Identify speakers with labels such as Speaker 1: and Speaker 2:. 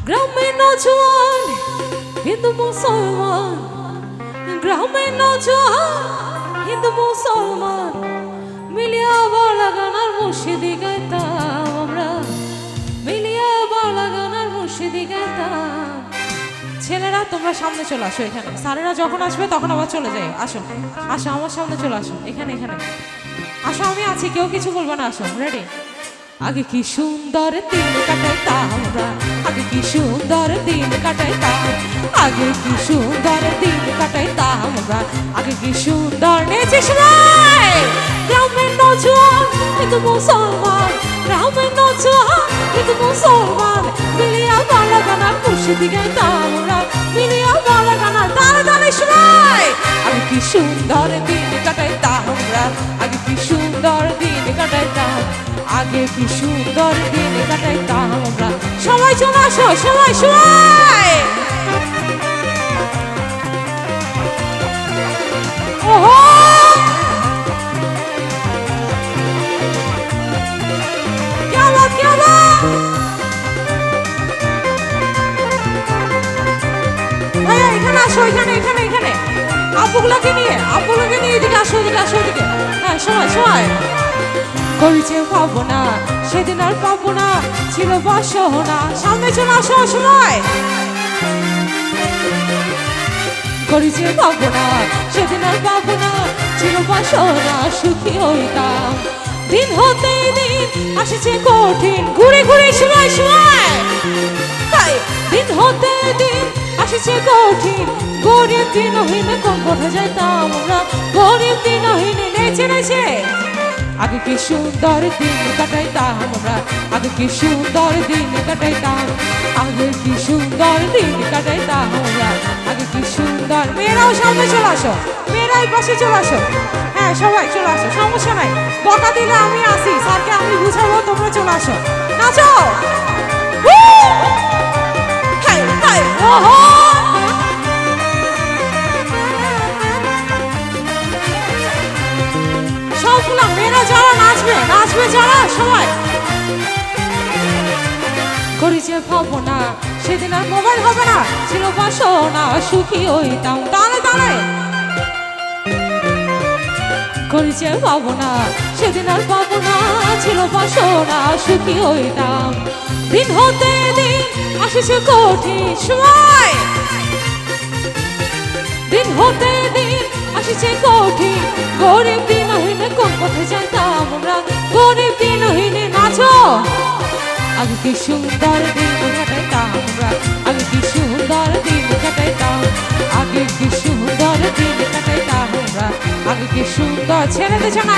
Speaker 1: গ্রামে নজওয়ান হিন্দু মুসলমান, গ্রামে নজওয়ান হিন্দু মুসলমান মিলিয়া বালাগানার মুর্শিদি গাইতাম আমরা, মিলিয়া বালাগানার মুর্শিদি গাইতাম। ছেলেরা তোমরা সামনে চলে আসো, এখানে স্যারেরা যখন আসবে তখন আবার চলে যাই। আসো আসো আমার সামনে চলে আসো, এখানে এখানে আসো, আমি আছি, কেউ কিছু বলবো না, আসো। রেডি? আগে কি সুন্দর দিন কাটাইতাম আমরা, আগে কি সুন্দর দিন কাটাইতাম, আগে কি সুন্দর দিন কাটাইতাম আমরা, আগে কি সুন্দর। নেচে সবাই গ্রামের নজওয়ান হিন্দু মুসলমান, গ্রামের নজওয়ান হিন্দু মুসলমান মিলিয়া বালাগানা মুর্শিদি গাইতাম আমরা, মিলিয়া বালাগানা। তাড়াতাড়ি সবাই আগে কি সুন্দর দিন কাটাইতাম আমরা, আগে কি সুন্দর দিন কাটাইতাম, আগে কি সুন্দর দিন কাটাইতাম আমরা। সবাই চলে আসো, সবাই সবাই। ওহো क्या बात, क्या बात। ভাইয়া এখানে আসো, এখানে এখানে এখানে আপুগুলোকে নিয়ে এদিকে আসো, এদিকে আসো, এদিকে। হ্যাঁ সবাই সবাই। করেছে পাবো না সেদিন আর পাবো না, ছিল বাসনা। সামনে চলে আসো সবাই। করেছে পাবো না সেদিন আর পাবো না, ছিল বাসনা সুখী হইতাম। দিন হতে দিন আসছে কঠিন, ঘুরে ঘুরে সবাই সবাই। দিন হতে দিন আসছে কঠিন, গরিব দিনহীন কোন কোথায় যাইতাম আমরা, গরিব দিনহীন। নেচে নেচে আগে কি সুন্দর দিন কাটাইতাম আমরা, আগে কি সুন্দর দিন কাটাইতাম, আগে কি সুন্দর দিন কাটাইতাম আমরা, আগে কি সুন্দর। মেয়েরাও সামনে চলে আসো, মেয়েরাই পাশে চলে আসো। হ্যাঁ সবাই চলে আসো, সমস্যা নাই। বকা দিলে আমি আসি, স্যারকে আমি বুঝাবো, তোমরা চলে আসো, নাচো। সবগুলো মেয়েরা যারা নাচবে, নাচবে যারা সবাই। করেছে ভাবো না সেদিন আর মোবাইল হবে না, ছিল বাসনা সুখী হইতাম। তাহলে তাহলে করেছে পাবো না সেদিন আর পাবো না, ছিল বাসনা সুখী হইতাম। দিন হতে দিন আসছে কঠিন সময়, দিন হতে দিন আসছে কঠিন, গরিব দিনহীন কোন পথে যাইতাম আমরা, গরিব দিনহীন। নাচো আগে কি সুন্দর দিন কাটাইতাম আমরা, আগে কি সুন্দর দিন কাটাইতাম, আগে কি সুন্দর দিন কাটাইতাম আমরা, আগে কি সুন্দর। ছেড়ে দিচ্ছ না।